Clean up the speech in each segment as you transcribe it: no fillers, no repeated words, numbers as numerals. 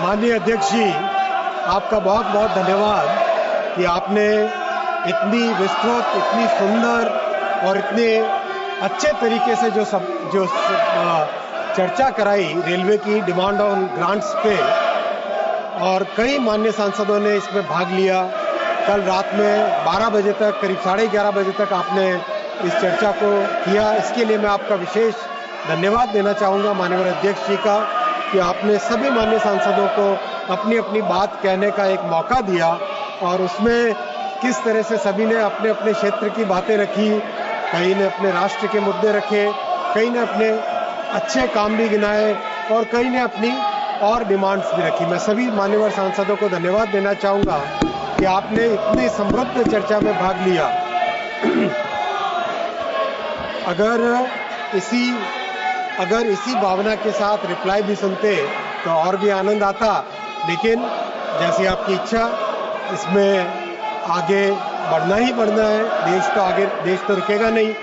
माननीय अध्यक्ष जी, आपका बहुत बहुत धन्यवाद कि आपने इतनी विस्तृत, इतनी सुंदर और इतने अच्छे तरीके से जो चर्चा कराई रेलवे की डिमांड ऑन ग्रांट्स पे, और कई माननीय सांसदों ने इसमें भाग लिया। कल रात में 12 बजे तक, करीब 11:30 बजे तक आपने इस चर्चा को किया। इसके लिए मैं आपका विशेष धन्यवाद देना चाहूँगा माननीय अध्यक्ष जी का, कि आपने सभी माननीय सांसदों को अपनी अपनी बात कहने का एक मौका दिया, और उसमें किस तरह से सभी ने अपने अपने क्षेत्र की बातें रखी। कई ने अपने राष्ट्र के मुद्दे रखे, कई ने अपने अच्छे काम भी गिनाए, और कई ने अपनी और डिमांड्स भी रखी। मैं सभी मान्यवर सांसदों को धन्यवाद देना चाहूँगा कि आपने इतनी समृद्ध चर्चा में भाग लिया। अगर इसी भावना के साथ रिप्लाई भी सुनते तो और भी आनंद आता, लेकिन जैसी आपकी इच्छा, इसमें आगे बढ़ना ही बढ़ना है। देश तो रुकेगा नहीं।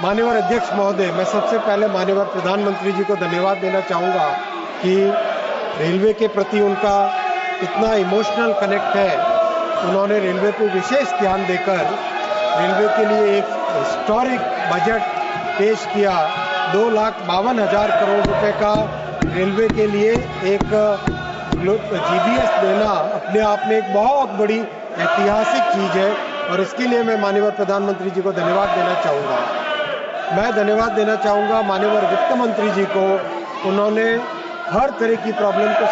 माननीय अध्यक्ष महोदय, मैं सबसे पहले माननीय प्रधानमंत्री जी को धन्यवाद देना चाहूँगा कि रेलवे के प्रति उनका इतना इमोशनल कनेक्ट है। उन्होंने रेलवे को विशेष ध्यान देकर रेलवे के लिए एक हिस्टोरिक बजट पेश किया। 2,52,000 करोड़ रुपए का रेलवे के लिए एक जीबीएस देना अपने आप में एक बहुत बड़ी ऐतिहासिक चीज है, और इसके लिए मैं माननीय प्रधानमंत्री जी को धन्यवाद देना चाहूँगा। मैं धन्यवाद देना चाहूँगा माननीय वित्त मंत्री जी को। उन्होंने हर तरह की प्रॉब्लम को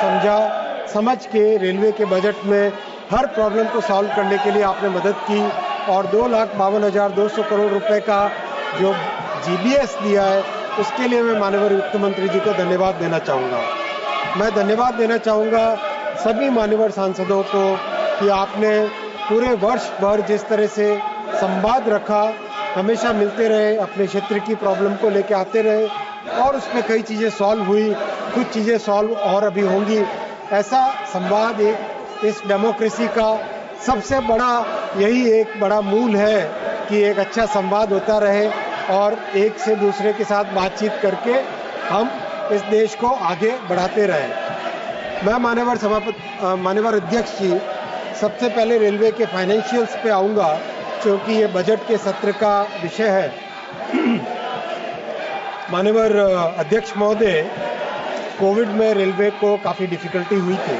समझ के रेलवे के बजट में हर प्रॉब्लम को सॉल्व करने के लिए आपने मदद की, और 2,52,200 करोड़ रुपए का जो जीबीएस दिया है, उसके लिए मैं माननीय वित्त मंत्री जी को धन्यवाद देना चाहूँगा। मैं धन्यवाद देना चाहूँगा सभी मान्यवर सांसदों को कि आपने पूरे वर्ष भर जिस तरह से संवाद रखा, हमेशा मिलते रहे, अपने क्षेत्र की प्रॉब्लम को लेके आते रहे, और उसमें कई चीज़ें सॉल्व हुई, कुछ चीज़ें सॉल्व और अभी होंगी। ऐसा संवाद इस डेमोक्रेसी का सबसे बड़ा यही एक बड़ा मूल है कि एक अच्छा संवाद होता रहे, और एक से दूसरे के साथ बातचीत करके हम इस देश को आगे बढ़ाते रहें। मैं माननीय अध्यक्ष जी, सबसे पहले रेलवे के फाइनेंशियल्स पे आऊँगा, क्योंकि ये बजट के सत्र का विषय है। माननीय अध्यक्ष महोदय, कोविड में रेलवे को काफ़ी डिफिकल्टी हुई थी।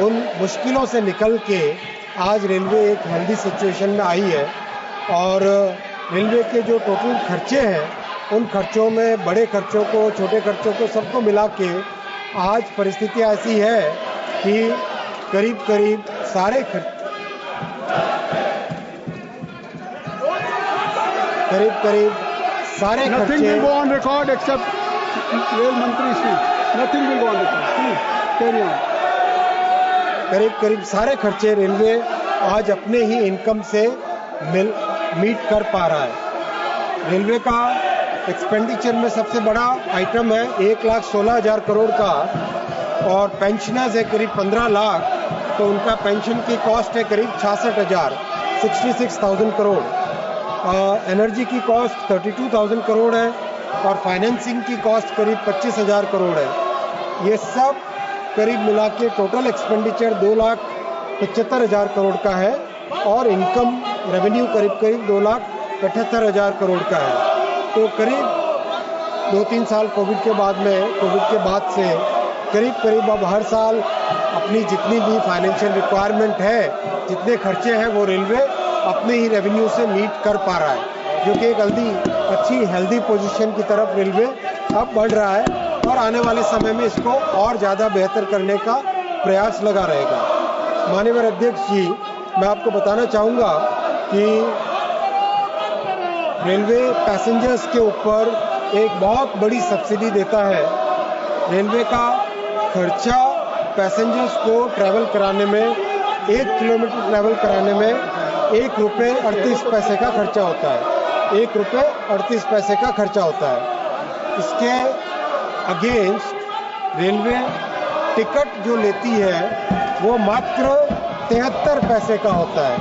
उन मुश्किलों से निकल के आज रेलवे एक हेल्दी सिचुएशन में आई है, और रेलवे के जो टोटल खर्चे हैं, उन खर्चों में बड़े खर्चों को, छोटे खर्चों को, सबको मिला के आज परिस्थिति ऐसी है कि करीब करीब सारे Nothing will go on record except rail मंत्री speech. Nothing will go on record. Please carry on. करीब सारे खर्चे रेलवे आज अपने ही इनकम से मीट कर पा रहा है। रेलवे का एक्सपेंडिचर में सबसे बड़ा आइटम है 1,16,000 करोड़ का, और पेंशनर्स है करीब 15 लाख, तो उनका पेंशन की कॉस्ट है करीब 66,000, 66,000 करोड़। एनर्जी की कॉस्ट 32,000 करोड़ है, और फाइनेंसिंग की कॉस्ट करीब 25,000 करोड़ है। ये सब करीब मिला के टोटल एक्सपेंडिचर 2,75,000 करोड़ का है, और इनकम रेवेन्यू करीब 2,78,000 करोड़ का है। तो करीब 2-3 साल कोविड के बाद से करीब अब हर साल अपनी जितनी भी फाइनेंशियल रिक्वायरमेंट है, जितने खर्चे हैं, वो रेलवे अपने ही रेवेन्यू से मीट कर पा रहा है, जो कि एक अच्छी हेल्दी पोजीशन की तरफ रेलवे अब बढ़ रहा है, और आने वाले समय में इसको और ज़्यादा बेहतर करने का प्रयास लगा रहेगा। माननीय अध्यक्ष जी, मैं आपको बताना चाहूँगा कि रेलवे पैसेंजर्स के ऊपर एक बहुत बड़ी सब्सिडी देता है। रेलवे का खर्चा पैसेंजर्स को ट्रैवल कराने में, 1 किलोमीटर ट्रैवल कराने में ₹1.38 का खर्चा होता है। ₹1.38 का खर्चा होता है। इसके अगेंस्ट रेलवे टिकट जो लेती है वो मात्र 73 पैसे का होता है,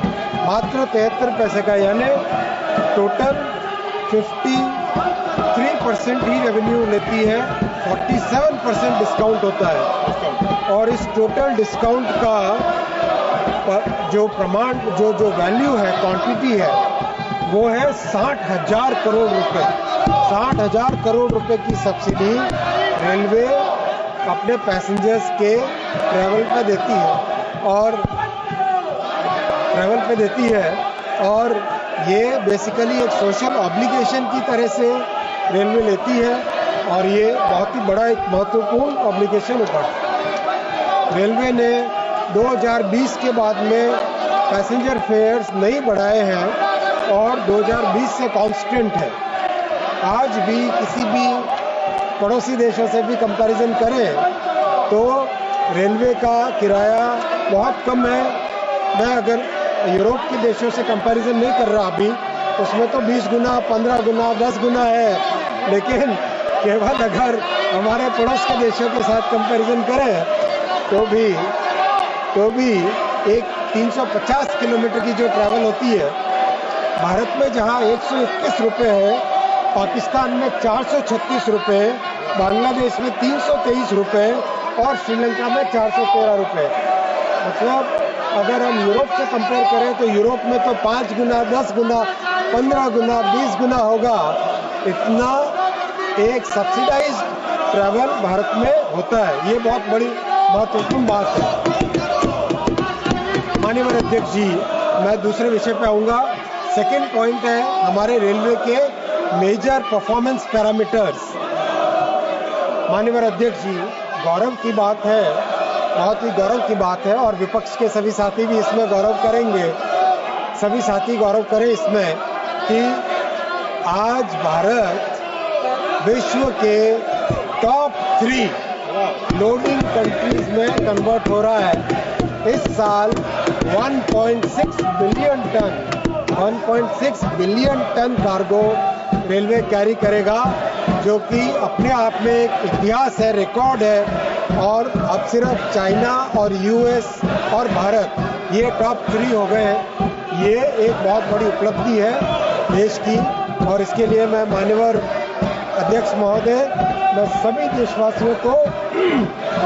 मात्र 73 पैसे का, यानी टोटल 53% ही रेवेन्यू लेती है, 47% डिस्काउंट होता है। और इस टोटल डिस्काउंट का जो प्रमाण जो वैल्यू है, क्वांटिटी है, वो है 60,000 करोड़ रुपए। 60,000 करोड़ रुपए की सब्सिडी रेलवे अपने पैसेंजर्स के ट्रैवल पे देती है और ये बेसिकली एक सोशल ऑब्लिगेशन की तरह से रेलवे लेती है और ये बहुत ही बड़ा एक महत्वपूर्ण ऑब्लिगेशन उठाता। रेलवे ने 2020 के बाद में पैसेंजर फेयर्स नहीं बढ़ाए हैं और 2020 से कांस्टेंट है। आज भी किसी भी पड़ोसी देशों से भी कंपैरिजन करें तो रेलवे का किराया बहुत कम है। मैं अगर यूरोप के देशों से कंपैरिजन नहीं कर रहा अभी, उसमें तो 20 गुना, 15 गुना, 10 गुना है, लेकिन केवल अगर हमारे पड़ोस के देशों के साथ कंपैरिजन करें तो भी एक 350 किलोमीटर की जो ट्रैवल होती है, भारत में जहां 121 रुपये है, पाकिस्तान में 436 रुपये, बांग्लादेश में 323 रुपये और श्रीलंका में 413 रुपये। मतलब अगर हम यूरोप से कंपेयर करें तो यूरोप में तो 5 गुना, 10 गुना, 15 गुना, 20 गुना होगा। इतना एक सब्सिडाइज ट्रैवल भारत में होता है। ये बहुत बड़ी महत्वपूर्ण बात है। माननीय अध्यक्ष जी, मैं दूसरे विषय पे आऊँगा। सेकेंड पॉइंट है हमारे रेलवे के मेजर परफॉर्मेंस पैरामीटर्स। माननीय अध्यक्ष जी, गौरव की बात है, बहुत ही गौरव की बात है और विपक्ष के सभी साथी भी इसमें गौरव करेंगे। सभी साथी गौरव करें इसमें कि आज भारत विश्व के टॉप 3 लोडिंग कंट्रीज में कन्वर्ट हो रहा है। इस साल 1.6 billion ton cargo railway carry करेगा, जो कि अपने आप में एक इतिहास है, रिकॉर्ड है। और अब सिर्फ चाइना और यूएस और भारत ये टॉप 3 हो गए हैं। ये एक बहुत बड़ी उपलब्धि है देश की और इसके लिए मैं माननीय अध्यक्ष महोदय, मैं सभी देशवासियों को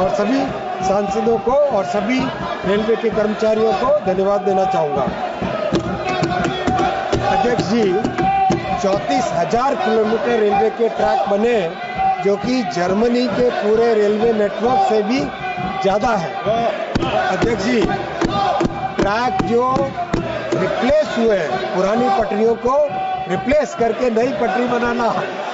और सभी सांसदों को और सभी रेलवे के कर्मचारियों को धन्यवाद देना चाहूँगा। अध्यक्ष जी, 34,000 किलोमीटर रेलवे के ट्रैक बने, जो कि जर्मनी के पूरे रेलवे नेटवर्क से भी ज़्यादा है। अध्यक्ष जी, ट्रैक जो रिप्लेस हुए, पुरानी पटरियों को रिप्लेस करके नई पटरी बनाना,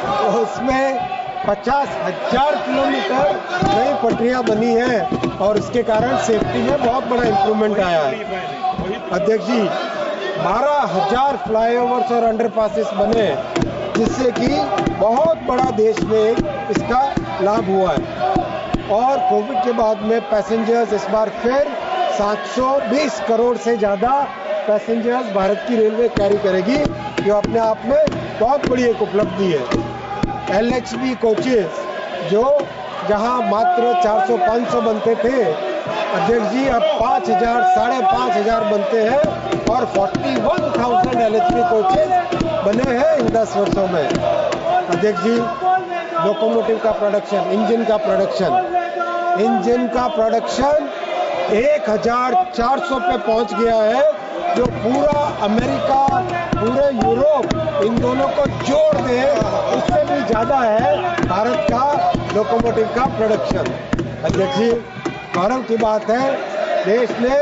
तो उसमें 50,000 किलोमीटर नई पटरियां बनी हैं और इसके कारण सेफ्टी में बहुत बड़ा इंप्रूवमेंट आया है। अध्यक्ष जी, 12,000 फ्लाईओवर्स और अंडरपासेस बने, जिससे कि बहुत बड़ा देश में इसका लाभ हुआ है। और कोविड के बाद में पैसेंजर्स इस बार फिर 720 करोड़ से ज़्यादा पैसेंजर्स भारत की रेलवे कैरी करेगी, जो अपने आप में बहुत बड़ी एक उपलब्धि है। LHB कोचेस जो जहां मात्र 400-500 बनते थे, अध्यक्ष जी अब 5,000, 5,500 बनते हैं और 41,000 LHB कोचेस बने हैं इन 10 वर्षों में। अध्यक्ष जी, लोकोमोटिव का प्रोडक्शन, इंजन का प्रोडक्शन 1,400 पे पहुंच गया है, जो पूरा अमेरिका, पूरे यूरोप, इन दोनों को जोड़ दे उससे भी ज़्यादा है भारत का लोकोमोटिव का प्रोडक्शन। अध्यक्ष जी, गौरव की बात है, देश ने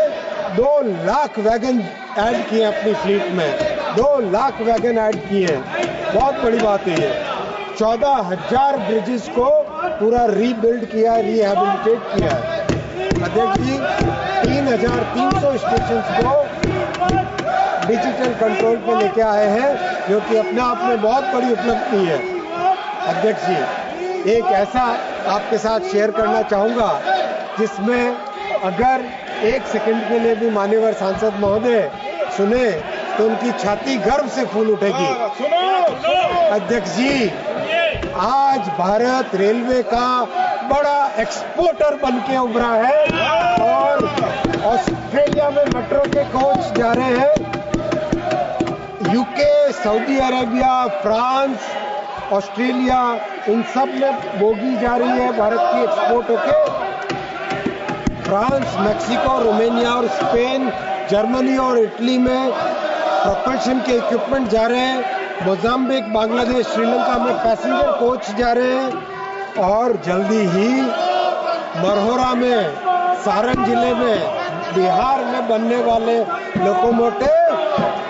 2 लाख वैगन ऐड किए अपनी फ्लीट में, 2 लाख वैगन ऐड किए हैं, बहुत बड़ी बात है ये। 14,000 ब्रिजेस को पूरा रीबिल्ड किया, रिहेबिलिटेट किया है। अध्यक्ष जी, 3,300 स्टेशन को डिजिटल कंट्रोल पे लेके आए हैं, जो कि अपने आप में बहुत बड़ी उपलब्धि है। अध्यक्ष जी, एक ऐसा आपके साथ शेयर करना चाहूँगा जिसमें अगर 1 सेकंड के लिए भी मान्यवर सांसद महोदय सुने तो उनकी छाती गर्व से फूल उठेगी। अध्यक्ष जी, आज भारत रेलवे का बड़ा एक्सपोर्टर बन के उभरा है और ऑस्ट्रेलिया में मेट्रो के कोच जा रहे हैं। UK, Saudi Arabia, France, Australia, इन सब में बोगी जा रही है भारत की एक्सपोर्ट होके। फ्रांस, मैक्सिको, रोमानिया और स्पेन, जर्मनी और इटली में प्रोपल्शन के इक्विपमेंट जा रहे हैं। मोजाम्बिक, बांग्लादेश, श्रीलंका में पैसेंजर कोच जा रहे हैं और जल्दी ही मरहोरा में, सारण जिले में, बिहार में बनने वाले लोकोमोटिव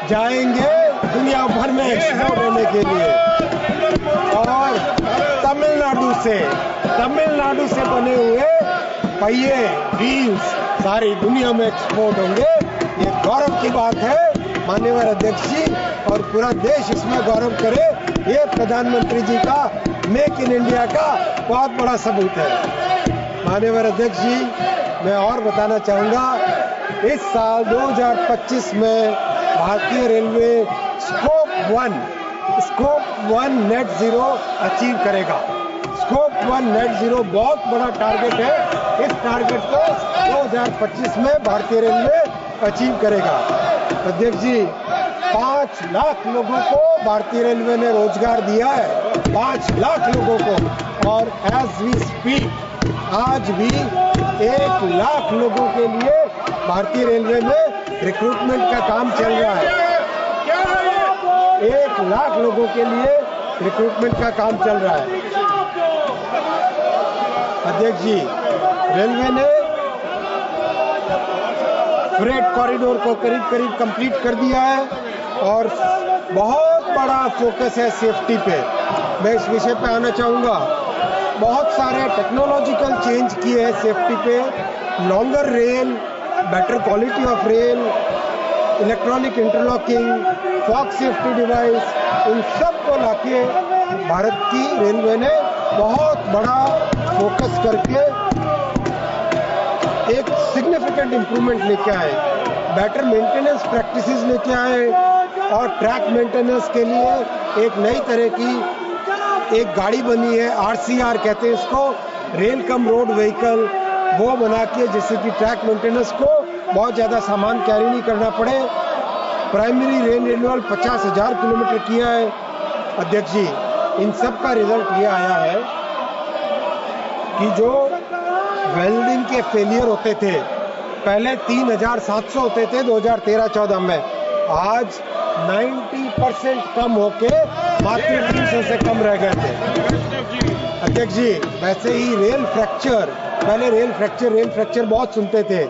जाएंगे दुनिया भर में एक्सपोर्ट होने के लिए। और तमिलनाडु से बने हुए पहिए, व्हील्स सारी दुनिया में एक्सपोर्ट होंगे। ये गौरव की बात है माननीय अध्यक्ष जी, और पूरा देश इसमें गौरव करे। ये प्रधानमंत्री जी का मेक इन इंडिया का बहुत बड़ा सबूत है। माननीय अध्यक्ष जी, मैं और बताना चाहूँगा, इस साल 2025 में भारतीय railway scope 1 net zero achieve करेगा। स्कोप 1 नेट जीरो बहुत बड़ा टारगेट है। इस टारगेट को 2025 में भारतीय रेलवे अचीव करेगा। अध्यक्ष जी, 5 लाख लोगों को भारतीय रेलवे ने रोजगार दिया है, 5 लाख लोगों को। और एज वी स्पीक आज भी 1 लाख लोगों के लिए भारतीय रेलवे में रिक्रूटमेंट का काम चल रहा है। 1 लाख लोगों के लिए रिक्रूटमेंट का काम चल रहा है। अध्यक्ष जी, रेलवे ने फ्रेट कॉरिडोर को करीब कंप्लीट कर दिया है और बहुत बड़ा फोकस है सेफ्टी पे। मैं इस विषय पे आना चाहूँगा। बहुत सारे टेक्नोलॉजिकल चेंज किए हैं सेफ्टी पे, longer rail, better quality of rail, electronic interlocking, fog safety device, इन सब को लाके भारत की रेलवे ने बहुत बड़ा फोकस करके एक सिग्निफिकेंट इंप्रूवमेंट लेके आए। बेटर मेंटेनेंस प्रैक्टिसेस लेके आए और ट्रैक मेंटेनेंस के लिए एक नई तरह की एक गाड़ी बनी है, RCR कहते हैं इसको, रेल कम रोड व्हीकल, वो बना के जिससे कि ट्रैक मेंटेनेंस को बहुत ज़्यादा सामान कैरी नहीं करना पड़े। प्राइमरी रेल रिन्यूअल 50,000 किलोमीटर किया है। अध्यक्ष जी, इन सब का रिजल्ट ये आया है कि जो वेल्डिंग के फेलियर होते थे, पहले 3,700 होते थे 2013-14 में, आज 90% कम होके मात्र 300 से कम रह गए थे। अध्यक्ष जी, वैसे ही रेल फ्रैक्चर, पहले रेल फ्रैक्चर बहुत सुनते थे,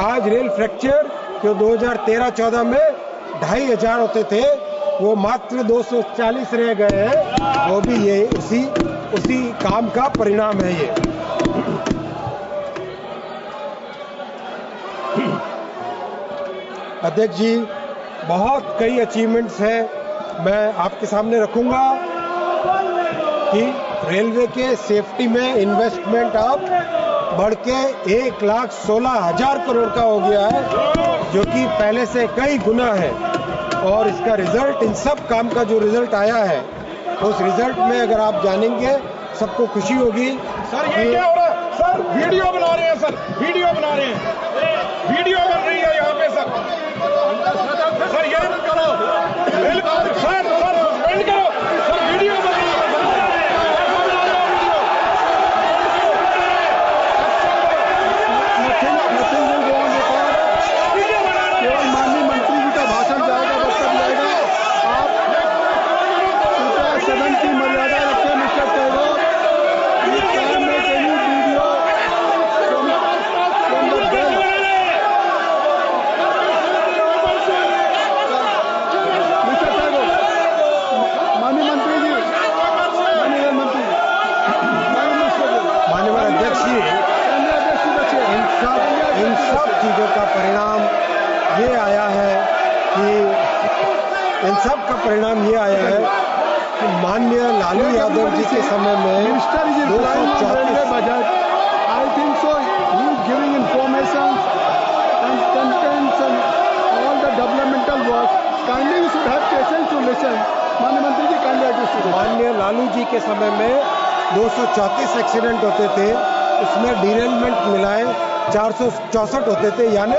आज रेल फ्रैक्चर जो 2013-14 में 2,500 होते थे वो मात्र 240 रह गए हैं। वो भी ये उसी काम का परिणाम है ये। अध्यक्ष जी, बहुत कई अचीवमेंट्स हैं, मैं आपके सामने रखूंगा कि रेलवे के सेफ्टी में इन्वेस्टमेंट अब बढ़ के 1,16,000 करोड़ का हो गया है, जो कि पहले से कई गुना है। और इसका रिजल्ट, इन सब काम का जो रिजल्ट आया है, उस रिजल्ट में अगर आप जानेंगे सबको खुशी होगी। सर ये क्या हो रहा है? सर वीडियो बना रहे हैं, सर वीडियो बना रहे हैं, वीडियो बन रही है यहाँ पे सर। सर ये करो, सर सस्पेंड करो, सर वीडियो बन रही है। केवल माननीय मंत्री जी का भाषण जाएगा, वक्तव्य जाएगा। आप कृपया सदन की मर्यादा रखें। मिस्टर टैगोर, इन सब चीज़ों का परिणाम ये आया है कि माननीय लालू यादव जी के समय में minister is railway budget. I think so he is giving information and contents and all the developmental work. Kindly you should have patience to listen. माननीय मंत्री जी, काइंडली एडजस्ट। माननीय लालू जी के समय में 234 एक्सीडेंट होते थे, उसमें डिरेलमेंट मिलाए 464 होते थे, यानी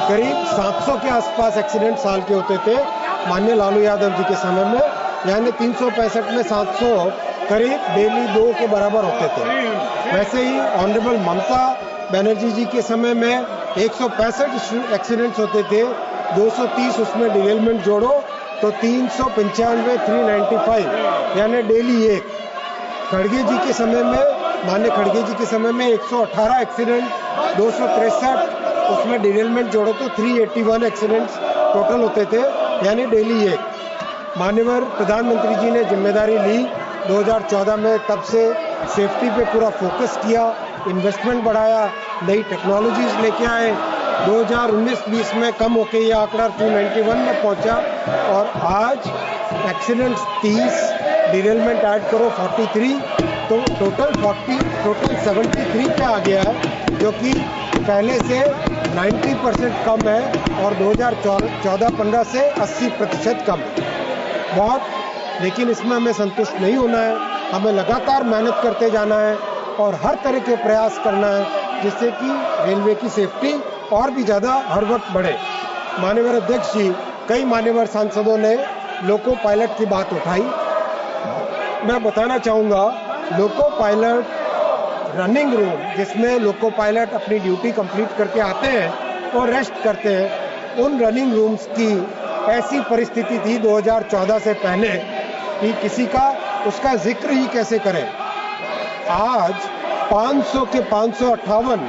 करीब 700 के आसपास एक्सीडेंट साल के होते थे माननीय लालू यादव जी के समय में, यानी 365 में 700 करीब डेली 2 के बराबर होते थे। वैसे ही ऑनरेबल ममता बनर्जी जी के समय में 165 एक्सीडेंट्स होते थे, 230 उसमें डिरेलमेंट जोड़ो तो 395, 395 यानी डेली एक। खड़गे जी के समय में, माननीय खड़गे जी के समय में 118 एक्सीडेंट, 263 उसमें डिरेलमेंट जोड़ो तो 381 एक्सीडेंट्स टोटल होते थे, यानी डेली एक। माननीय प्रधानमंत्री जी ने जिम्मेदारी ली 2014 में, तब से सेफ्टी पे पूरा फोकस किया, इन्वेस्टमेंट बढ़ाया, नई टेक्नोलॉजीज लेके आए। 2019-20 में कम होके ये आंकड़ा 291 में पहुंचा और आज एक्सीडेंट्स 30, डिरेलमेंट ऐड करो 43, तो टोटल 73 पे आ गया है, जो कि पहले से 90% कम है और 2014-15 से 80% कम है। बहुत, लेकिन इसमें हमें संतुष्ट नहीं होना है, हमें लगातार मेहनत करते जाना है और हर तरह के प्रयास करना है जिससे कि रेलवे की सेफ्टी और भी ज़्यादा हर वक्त बढ़े। माननीय अध्यक्ष जी, कई मान्यवर सांसदों ने लोको पायलट की बात उठाई। मैं बताना चाहूँगा, लोको पायलट रनिंग रूम, जिसमें लोको पायलट अपनी ड्यूटी कंप्लीट करके आते हैं और रेस्ट करते हैं, उन रनिंग रूम्स की ऐसी परिस्थिति थी 2014 से पहले कि किसी का उसका जिक्र ही कैसे करें। आज 500 के 558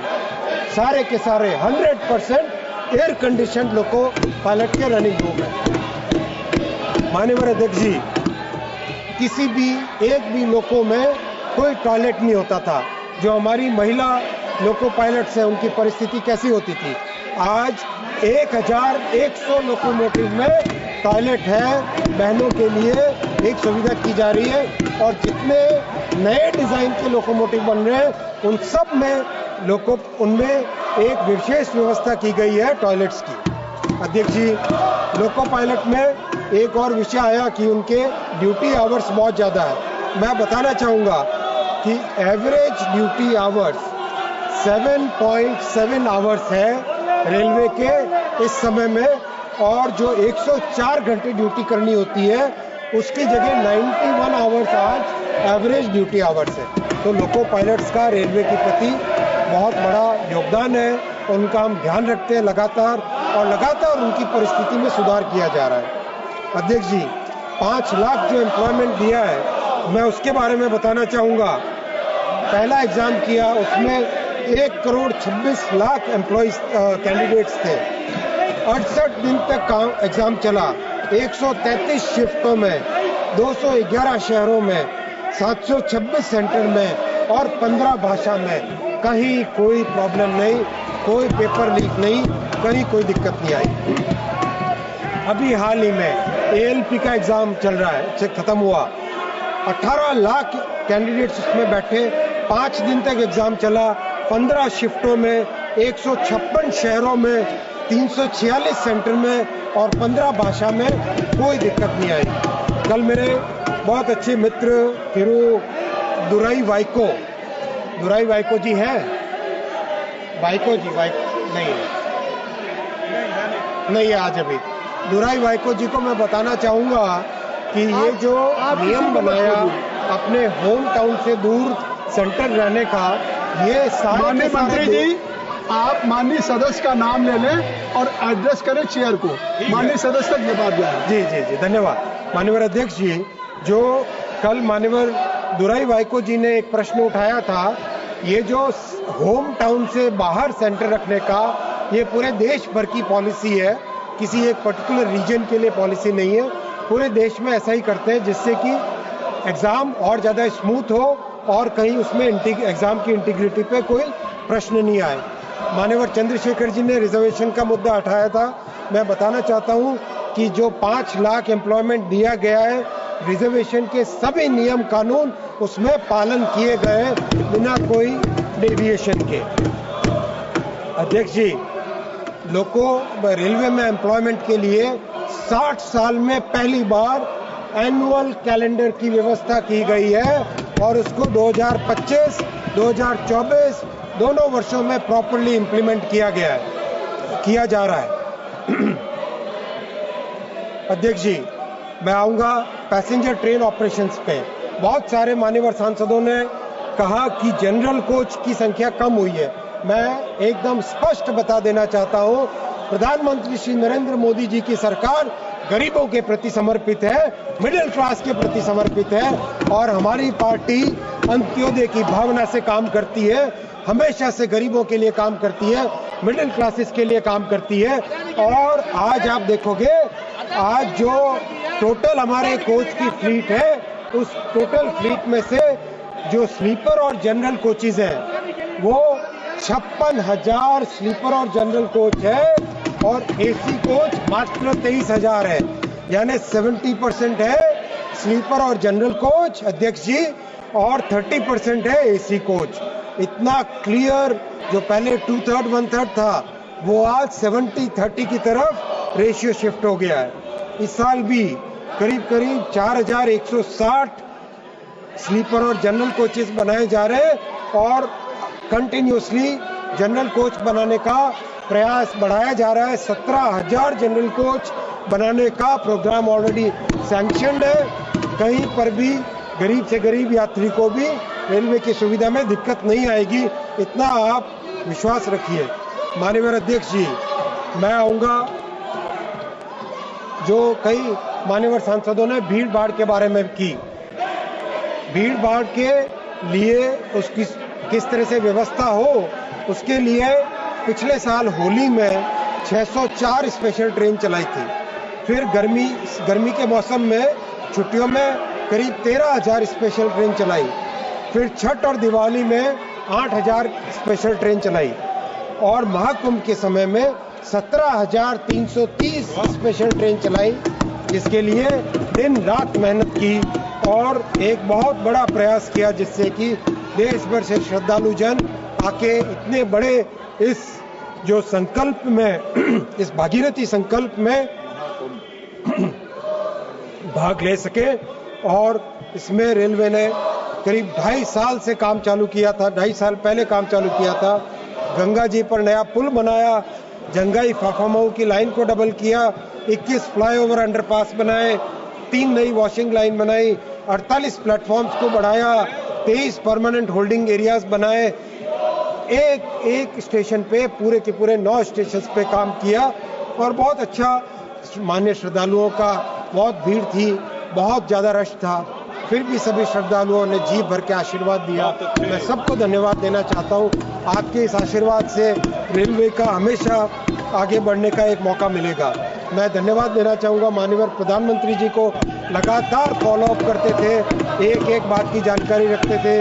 सारे के सारे 100% एयर कंडीशन लोको पायलट के रनिंग रूम है। माननीय अध्यक्ष जी, किसी भी एक भी लोको में कोई टॉयलेट नहीं होता था। जो हमारी महिला लोको पायलट्स है, उनकी परिस्थिति कैसी होती थी। आज 1100 लोकोमोटिव में टॉयलेट है, बहनों के लिए एक सुविधा की जा रही है और जितने नए डिजाइन के लोकोमोटिव बन रहे हैं उन सब में उनमें एक विशेष व्यवस्था की गई है टॉयलेट्स की। अध्यक्ष जी, लोको पायलट में एक और विषय आया कि उनके ड्यूटी आवर्स बहुत ज़्यादा है। मैं बताना चाहूँगा कि एवरेज ड्यूटी आवर्स 7.7 आवर्स है रेलवे के इस समय में, और जो 104 घंटे ड्यूटी करनी होती है उसकी जगह 91 आवर्स आज एवरेज ड्यूटी आवर्स है। तो लोको पायलट्स का रेलवे के प्रति बहुत बड़ा योगदान है, उनका हम ध्यान रखते हैं लगातार, और लगातार उनकी परिस्थिति में सुधार किया जा रहा है। अध्यक्ष जी, 5 लाख जो एम्प्लॉयमेंट दिया है, मैं उसके बारे में बताना चाहूँगा। पहला एग्जाम किया, उसमें 1,26,00,000 एम्प्लॉइज कैंडिडेट्स थे। 68 दिन तक एग्जाम चला, 133 शिफ्टों में, 211 शहरों में, 726 सेंटर में और 15 भाषा में। कहीं कोई प्रॉब्लम नहीं, कोई पेपर लीक नहीं, कहीं कोई दिक्कत नहीं आई। अभी हाल ही में ALP का एग्जाम चल रहा है, खत्म हुआ। 18 लाख कैंडिडेट्स उसमें बैठे, 5 दिन तक एग्जाम चला, 15 शिफ्टों में, 156 शहरों में, 346 सेंटर में और 15 भाषा में, कोई दिक्कत नहीं आई। कल मेरे बहुत अच्छे मित्र दुराई वाइको जी हैं, नहीं है आज अभी। दुराई वाइको जी को मैं बताना चाहूँगा कि ये जो नियम बनाया अपने होम टाउन से दूर सेंटर रहने का, ये माननीय मंत्री जी, आप माननीय सदस्य का नाम ले लें और एड्रेस करें चेयर को। माननीय सदस्य तक ये बात जाए। जी, धन्यवाद। माननीय अध्यक्ष जी, जो कल माननीय दुराई वाइको जी ने एक प्रश्न उठाया था, ये जो होम टाउन से बाहर सेंटर रखने का, ये पूरे देश भर की पॉलिसी है, किसी एक पर्टिकुलर रीजन के लिए पॉलिसी नहीं है। पूरे देश में ऐसा ही करते हैं जिससे कि एग्जाम और ज़्यादा स्मूथ हो और कहीं उसमें एग्जाम की इंटीग्रिटी पे कोई प्रश्न नहीं आए। मान्यवर चंद्रशेखर जी ने रिजर्वेशन का मुद्दा उठाया था। मैं बताना चाहता हूं कि जो 5 लाख एम्प्लॉयमेंट दिया गया है, रिजर्वेशन के सभी नियम कानून उसमें पालन किए गए बिना कोई डेविएशन के। अध्यक्ष जी, रेलवे में एम्प्लॉयमेंट के लिए 60 साल में पहली बार एनुअल कैलेंडर की व्यवस्था की गई है और उसको 2025, 2024 दोनों वर्षों में प्रॉपर्ली इंप्लीमेंट किया जा रहा है। अध्यक्ष जी, मैं आऊंगा पैसेंजर ट्रेन ऑपरेशंस पे। बहुत सारे मान्यवर सांसदों ने कहा कि जनरल कोच की संख्या कम हुई है। मैं एकदम स्पष्ट बता देना चाहता हूं, प्रधानमंत्री श्री नरेंद्र मोदी जी की सरकार गरीबों के प्रति समर्पित है, मिडिल क्लास के प्रति समर्पित है और हमारी पार्टी अंत्योदय की भावना से काम करती है, हमेशा से गरीबों के लिए काम करती है, मिडिल क्लासेस के लिए काम करती है। और आज आप देखोगे, आज जो टोटल हमारे कोच की फ्लीट है, उस टोटल फ्लीट में से जो स्लीपर और जनरल कोचेज हैं वो 56,000 स्लीपर और जनरल कोच है और एसी कोच मात्र 23,000 है, यानी 70% है स्लीपर और जनरल कोच अध्यक्ष जी और 30% है एसी कोच। इतना क्लियर, जो पहले 2/3 1/3 था वो आज 70-30 की तरफ रेशियो शिफ्ट हो गया है। इस साल भी करीब 4,160 स्लीपर और जनरल कोचेस बनाए जा रहे हैं और कंटिन्यूसली जनरल कोच बनाने का प्रयास बढ़ाया जा रहा है। 17,000 जनरल कोच बनाने का प्रोग्राम ऑलरेडी सैंक्शनड है। कहीं पर भी गरीब से गरीब यात्री को भी रेलवे की सुविधा में दिक्कत नहीं आएगी, इतना आप विश्वास रखिए। माननीय अध्यक्ष जी, मैं आऊंगा, जो कई माननीय सांसदों ने भीड़ भाड़ के बारे में की, भीड़ भाड़ के लिए उसकी किस तरह से व्यवस्था हो, उसके लिए पिछले साल होली में 604 स्पेशल ट्रेन चलाई थी। फिर गर्मी के मौसम में छुट्टियों में करीब 13,000 स्पेशल ट्रेन चलाई। फिर छठ और दिवाली में 8,000 स्पेशल ट्रेन चलाई और महाकुंभ के समय में 17,330 स्पेशल ट्रेन चलाई, जिसके लिए दिन रात मेहनत की और एक बहुत बड़ा प्रयास किया, जिससे कि देश भर से श्रद्धालु जन आके इतने बड़े इस जो संकल्प में, इस भागीरथी संकल्प में भाग ले सके। और इसमें रेलवे ने करीब 2.5 साल से काम चालू किया था, 2.5 साल पहले काम चालू किया था। गंगा जी पर नया पुल बनाया, जंगाई फाफामऊ की लाइन को डबल किया, 21 फ्लाईओवर अंडरपास बनाए, 3 नई वॉशिंग लाइन बनाई, 48 प्लेटफॉर्म्स को बढ़ाया, 23 परमानेंट होल्डिंग एरियाज बनाए, एक स्टेशन पे पूरे के पूरे 9 स्टेशन पे काम किया और बहुत अच्छा। मान्य श्रद्धालुओं का बहुत भीड़ थी, बहुत ज्यादा रश था, फिर भी सभी श्रद्धालुओं ने जी भर के आशीर्वाद दिया। मैं सबको धन्यवाद देना चाहता हूँ। आपके इस आशीर्वाद से रेलवे का हमेशा आगे बढ़ने का एक मौका मिलेगा। मैं धन्यवाद देना चाहूँगा माननीय प्रधानमंत्री जी को, लगातार फॉलो अप करते थे, एक एक बात की जानकारी रखते थे।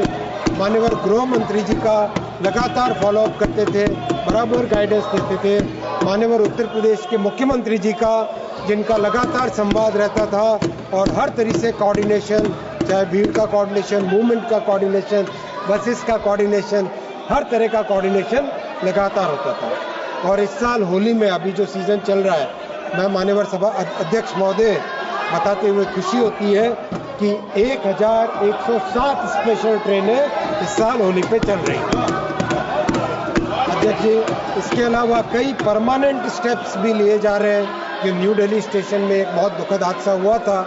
माननीय गृह मंत्री जी का लगातार फॉलो अप करते थे, बराबर गाइडेंस देते थे। माननीय उत्तर प्रदेश के मुख्यमंत्री जी का, जिनका लगातार संवाद रहता था और हर तरीके से कोऑर्डिनेशन, चाहे भीड़ का कोऑर्डिनेशन, मूवमेंट का कोऑर्डिनेशन, बसेस का कोऑर्डिनेशन, हर तरह का कोऑर्डिनेशन लगातार होता था। और इस साल होली में अभी जो सीजन चल रहा है, मैं माननीय सभा अध्यक्ष महोदय बताते हुए खुशी होती है कि 1,107 स्पेशल ट्रेनें इस साल होली पे चल रही हैं। अध्यक्ष जी, इसके अलावा कई परमानेंट स्टेप्स भी लिए जा रहे हैं। जो न्यू दिल्ली स्टेशन में एक बहुत दुखद हादसा हुआ था,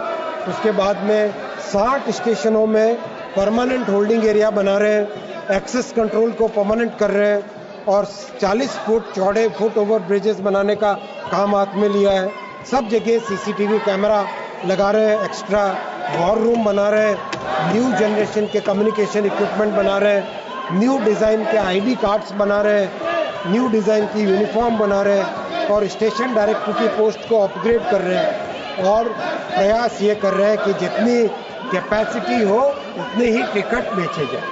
उसके बाद में 60 स्टेशनों में परमानेंट होल्डिंग एरिया बना रहे हैं, एक्सेस कंट्रोल को परमानेंट कर रहे हैं और 40 फुट चौड़े फुट ओवर ब्रिजेस बनाने का काम हाथ में लिया है। सब जगह CCTV कैमरा लगा रहे हैं, एक्स्ट्रा वॉर रूम बना रहे हैं, न्यू जनरेशन के कम्युनिकेशन इक्विपमेंट बना रहे हैं, न्यू डिज़ाइन के ID कार्ड्स बना रहे हैं, न्यू डिज़ाइन की यूनिफॉर्म बना रहे हैं और स्टेशन डायरेक्टर की पोस्ट को अपग्रेड कर रहे हैं और प्रयास ये कर रहे हैं कि जितनी कैपेसिटी हो उतने ही टिकट बेचे जाए।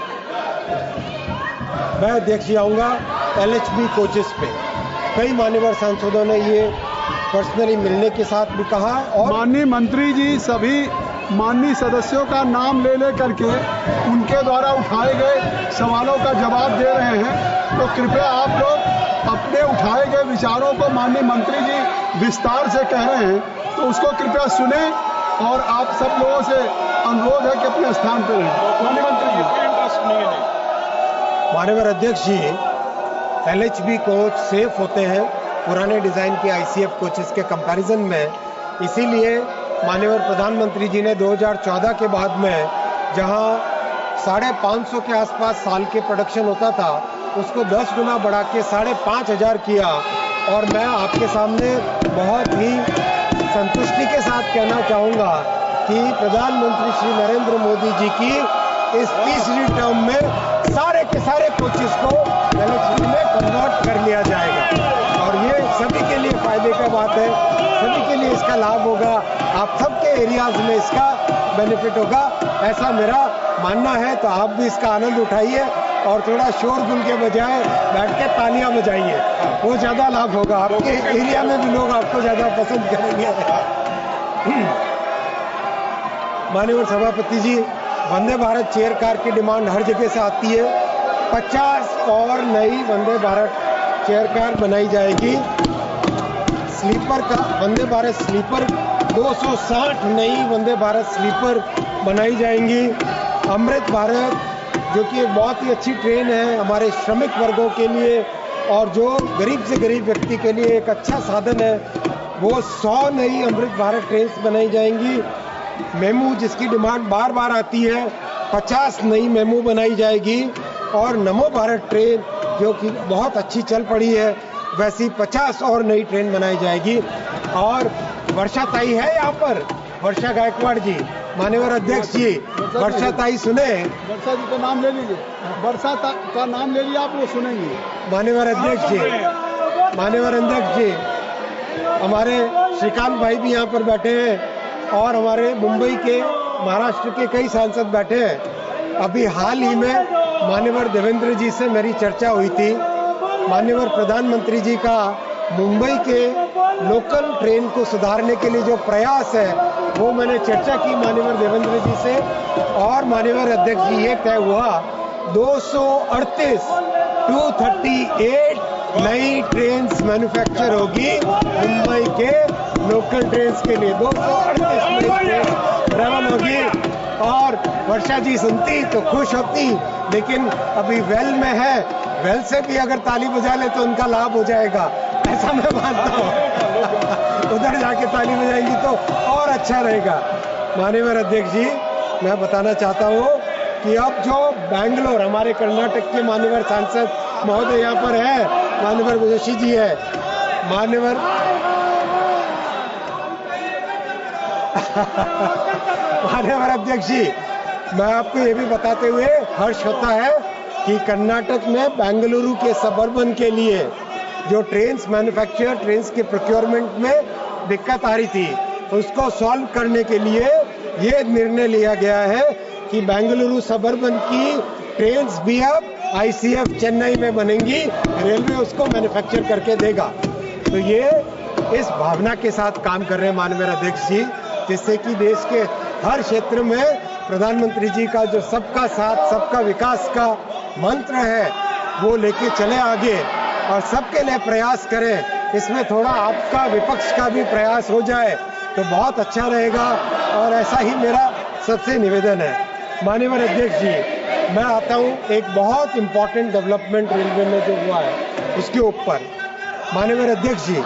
मैं अध्यक्ष आऊँगा LHB कोचेस पे, कई मान्यवर सांसदों ने ये पर्सनली मिलने के साथ भी कहा और माननीय मंत्री जी सभी माननीय सदस्यों का नाम ले करके उनके द्वारा उठाए गए सवालों का जवाब दे रहे हैं। तो कृपया आप लोग अपने उठाए गए विचारों को माननीय मंत्री जी विस्तार से कह रहे हैं, तो उसको कृपया सुने और आप सब लोगों से अनुरोध है कि अपने स्थान पर रहें। माननीय मंत्री जी। माननीय अध्यक्ष जी, LHB कोच सेफ होते हैं पुराने डिज़ाइन के ICF कोचेस के कंपैरिजन में, इसीलिए माननीय प्रधानमंत्री जी ने 2014 के बाद में जहां 550 के आसपास साल के प्रोडक्शन होता था, उसको 10 गुना बढ़ा के 5,500 किया। और मैं आपके सामने बहुत ही संतुष्टि के साथ कहना चाहूँगा कि प्रधानमंत्री श्री नरेंद्र मोदी जी की इस तीसरी टर्म में सारे के सारे कोचेस को इलेक्ट्रिसिटी में कन्वर्ट कर लिया जाएगा और ये सभी के लिए फायदे का बात है, सभी के लिए इसका लाभ होगा, आप सबके एरियाज में इसका बेनिफिट होगा, ऐसा मेरा मानना है। तो आप भी इसका आनंद उठाइए और थोड़ा शोरगुल के बजाय बैठ के तालियां बजाइए, वो ज़्यादा लाभ होगा, आपके एरिया में भी लोग आपको ज़्यादा पसंद करेंगे। माननीय सभापति जी, वंदे भारत चेयर कार की डिमांड हर जगह से आती है। 50 और नई वंदे भारत चेयर कार बनाई जाएगी। स्लीपर का वंदे भारत स्लीपर 260 नई वंदे भारत स्लीपर बनाई जाएंगी। अमृत भारत जो कि एक बहुत ही अच्छी ट्रेन है हमारे श्रमिक वर्गों के लिए और जो गरीब से गरीब व्यक्ति के लिए एक अच्छा साधन है, वो 100 नई अमृत भारत ट्रेन बनाई जाएंगी। मेमू जिसकी डिमांड बार बार आती है, 50 नई मेमू बनाई जाएगी। और नमो भारत ट्रेन जो कि बहुत अच्छी चल पड़ी है, वैसी 50 और नई ट्रेन बनाई जाएगी। और वर्षा ताई है यहाँ पर, वर्षा गायकवाड़ जी, माननीय अध्यक्ष जी, वर्षा ताई सुने, वर्षा जी का नाम ले लीजिए, वर्षा का नाम ले लिया, आप वो सुनेंगे। माननीय अध्यक्ष जी, माननीय अध्यक्ष जी, हमारे श्रीकांत भाई भी यहाँ पर बैठे हैं और हमारे मुंबई के, महाराष्ट्र के कई सांसद बैठे हैं। अभी हाल ही में माननीय देवेंद्र जी से मेरी चर्चा हुई थी। माननीय प्रधानमंत्री जी का मुंबई के लोकल ट्रेन को सुधारने के लिए जो प्रयास है, वो मैंने चर्चा की माननीय देवेंद्र जी से और माननीय अध्यक्ष जी, ये तय हुआ 238 नई ट्रेन मैन्युफैक्चर होगी मुंबई के लोकल ट्रेन के लिए। 238 नई ट्रेन रवाना होगी और वर्षा जी सुनती तो खुश होती, लेकिन अभी वेल में है, वेल से भी अगर ताली बजा ले तो उनका लाभ हो जाएगा, ऐसा मैं मानता हूँ। उधर जाके ताली बजाएंगी तो और अच्छा रहेगा। माननीय अध्यक्ष जी, मैं बताना चाहता हूँ कि अब जो बैंगलोर, हमारे कर्नाटक के माननीय सांसद महोदय यहाँ पर है, माननीय जोशी जी है, माननीय अध्यक्ष जी, मैं आपको ये भी बताते हुए हर्ष होता है कि कर्नाटक में बेंगलुरु के सबअर्बन के लिए जो ट्रेन्स मैन्युफैक्चर, ट्रेन्स के प्रोक्योरमेंट में दिक्कत आ रही थी, उसको सॉल्व करने के लिए ये निर्णय लिया गया है कि बेंगलुरु सबअर्बन की ट्रेन्स भी अब ICF चेन्नई में बनेंगी, रेलवे उसको मैन्युफैक्चर करके देगा। तो ये इस भावना के साथ काम कर रहे हैं माननीय अध्यक्ष जी, जिससे कि देश के हर क्षेत्र में प्रधानमंत्री जी का जो सबका साथ सबका विकास का मंत्र है, वो लेके चले आगे और सबके लिए प्रयास करें। इसमें थोड़ा आपका, विपक्ष का भी प्रयास हो जाए तो बहुत अच्छा रहेगा और ऐसा ही मेरा सबसे निवेदन है। माननीय अध्यक्ष जी, मैं आता हूँ एक बहुत इम्पोर्टेंट डेवलपमेंट रेलवे में जो हुआ है उसके ऊपर। माननीय अध्यक्ष जी,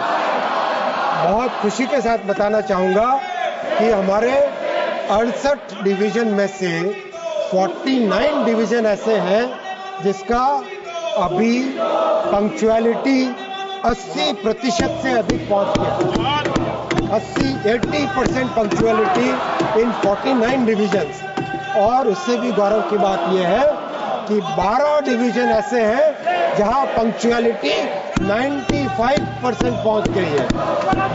बहुत खुशी के साथ बताना चाहूँगा कि हमारे 68 डिवीजन में से 49 डिवीजन ऐसे हैं जिसका अभी पंक्चुअलिटी 80% से अधिक पहुंच गया। 80% पंक्चुअलिटी इन 49 डिवीजन्स। और उससे भी गौरव की बात यह है कि 12 डिवीजन ऐसे हैं जहां पंक्चुअलिटी 95% पहुंच गई है।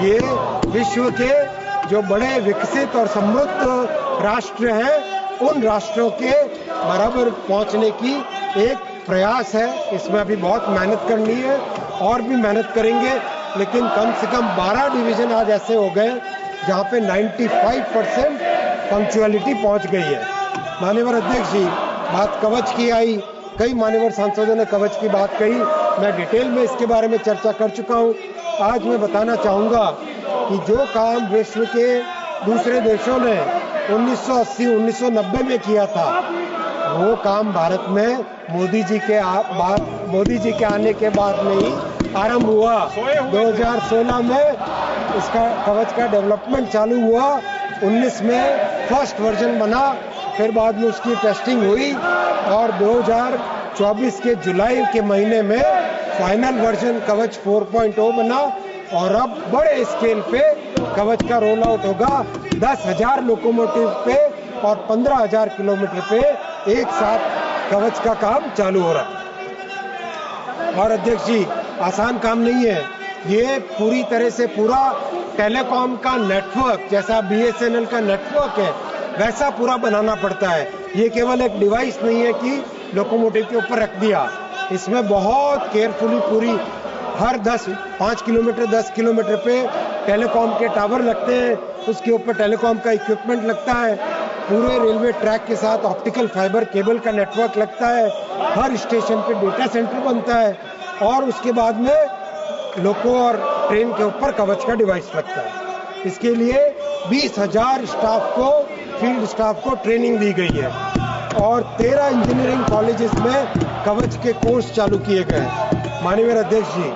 ये विश्व के जो बड़े विकसित और समृद्ध राष्ट्र हैं, उन राष्ट्रों के बराबर पहुंचने की एक प्रयास है। इसमें अभी बहुत मेहनत करनी है और भी मेहनत करेंगे, लेकिन कम से कम 12 डिवीजन आज ऐसे हो गए जहां पे 95% पंक्चुअलिटी पहुंच गई है। माननीय अध्यक्ष जी, बात कवच की आई, कई माननीय सांसदों ने कवच की बात कही, मैं डिटेल में इसके बारे में चर्चा कर चुका हूं। आज मैं बताना चाहूँगा कि जो काम विश्व के दूसरे देशों ने 1980-1990 में किया था, वो काम भारत में मोदी जी के आने के बाद में ही आरंभ हुआ। 2016 में इसका कवच का डेवलपमेंट चालू हुआ, 19 में फर्स्ट वर्जन बना, फिर बाद में उसकी टेस्टिंग हुई और 2024 के जुलाई के महीने में फाइनल वर्जन कवच 4.0 बना और अब बड़े स्केल पे कवच का रोल आउट होगा। 10,000 लोकोमोटिव पे और 15,000 किलोमीटर पे एक साथ कवच का काम चालू हो रहा है। और अध्यक्ष जी, आसान काम नहीं है ये। पूरी तरह से पूरा टेलीकॉम का नेटवर्क, जैसा BSNL का नेटवर्क है वैसा पूरा बनाना पड़ता है। ये केवल एक डिवाइस नहीं है कि लोकोमोटिव के ऊपर रख दिया। इसमें बहुत केयरफुली पूरी हर 5 किलोमीटर 10 किलोमीटर पे टेलीकॉम के टावर लगते हैं, उसके ऊपर टेलीकॉम का इक्विपमेंट लगता है, पूरे रेलवे ट्रैक के साथ ऑप्टिकल फाइबर केबल का नेटवर्क लगता है, हर स्टेशन पे डेटा सेंटर बनता है और उसके बाद में लोको और ट्रेन के ऊपर कवच का डिवाइस लगता है। इसके लिए 20,000 स्टाफ को, फील्ड स्टाफ को ट्रेनिंग दी गई है और 13 इंजीनियरिंग कॉलेजेस में कवच के कोर्स चालू किए गए हैं। माननीय अध्यक्ष जी,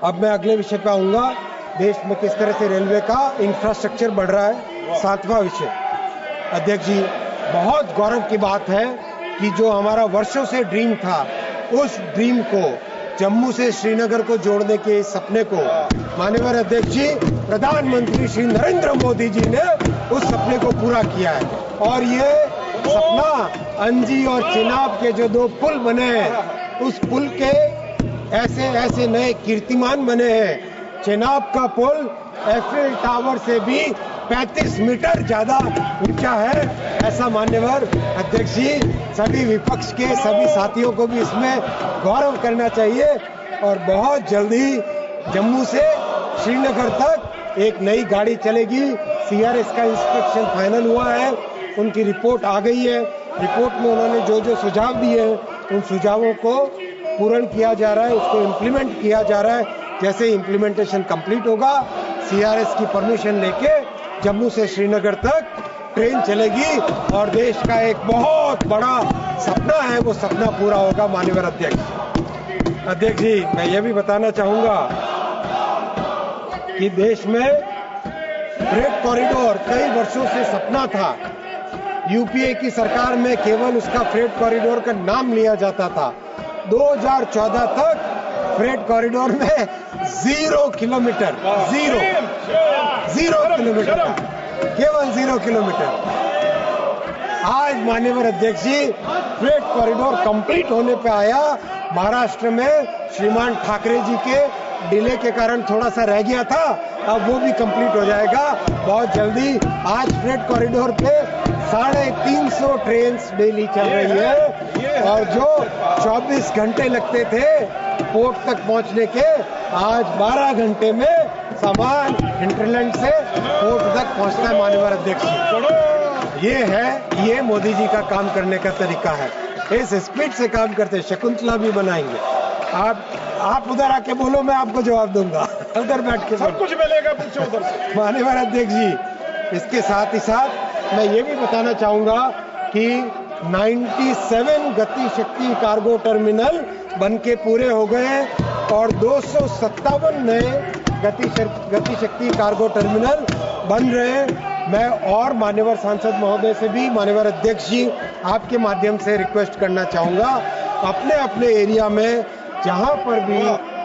अब मैं अगले विषय पे आऊंगा। देश में किस तरह से रेलवे का इंफ्रास्ट्रक्चर बढ़ रहा है, 7वां विषय। अध्यक्ष जी, बहुत गौरव की बात है कि जो हमारा वर्षों से ड्रीम था, उस ड्रीम को, जम्मू से श्रीनगर को जोड़ने के इस सपने को माननीय अध्यक्ष जी, प्रधानमंत्री श्री नरेंद्र मोदी जी ने उस सपने को पूरा किया है। और ये सपना अंजी और चिनाब के जो 2 पुल बने हैं, उस पुल के ऐसे ऐसे नए कीर्तिमान बने हैं। चिनाब का पुल एफिल टावर से भी 35 मीटर ज्यादा ऊंचा है। ऐसा मान्यवर अध्यक्ष जी, सभी विपक्ष के सभी साथियों को भी इसमें गौरव करना चाहिए। और बहुत जल्दी जम्मू से श्रीनगर तक एक नई गाड़ी चलेगी। CRS का इंस्पेक्शन फाइनल हुआ है, उनकी रिपोर्ट आ गई है। रिपोर्ट में उन्होंने जो जो सुझाव दिए हैं, उन सुझावों को पूर्ण किया जा रहा है, उसको इम्प्लीमेंट किया जा रहा है। जैसे इम्प्लीमेंटेशन कंप्लीट होगा, CRS की परमिशन लेके जम्मू से श्रीनगर तक ट्रेन चलेगी और देश का एक बहुत बड़ा सपना है, वो सपना पूरा होगा। माननीय अध्यक्ष जी, मैं ये भी बताना चाहूंगा कि देश में फ्रेट कॉरिडोर कई वर्षों से सपना था। UPA की सरकार में केवल उसका फ्रेट कॉरिडोर का नाम लिया जाता था। 2014 तक फ्रेट कॉरिडोर में 0 किलोमीटर, 0 किलोमीटर, केवल 0 किलोमीटर। आज माननीय अध्यक्ष जी, फ्रेट कॉरिडोर कंप्लीट होने पे आया। महाराष्ट्र में श्रीमान ठाकरे जी के डिले के कारण थोड़ा सा रह गया था, अब वो भी कंप्लीट हो जाएगा बहुत जल्दी। आज फ्रेट कॉरिडोर पे 350 ट्रेन डेली चल रही है और जो 24 घंटे लगते थे पोर्ट तक पहुंचने के, आज 12 घंटे में सामान हिंटरलैंड से पोर्ट तक पहुंचता है। माननीय अध्यक्ष जी, ये मोदी जी का काम करने का तरीका है। इस स्पीड से काम करते, शकुंतला भी बनाएंगे। आप उधर आके बोलो, मैं आपको जवाब दूंगा। उधर बैठ के सब कुछ मिलेगा, पूछो उधर से। माननीय अध्यक्ष जी, इसके साथ ही साथ मैं ये भी बताना चाहूंगा कि 97 गति शक्ति कार्गो टर्मिनल बनके पूरे हो गए और 257 नए गति शक्ति कार्गो टर्मिनल बन रहे हैं। मैं और मान्यवर सांसद महोदय से भी, मान्यवर अध्यक्ष जी, आपके माध्यम से रिक्वेस्ट करना चाहूंगा, अपने अपने एरिया में जहां पर भी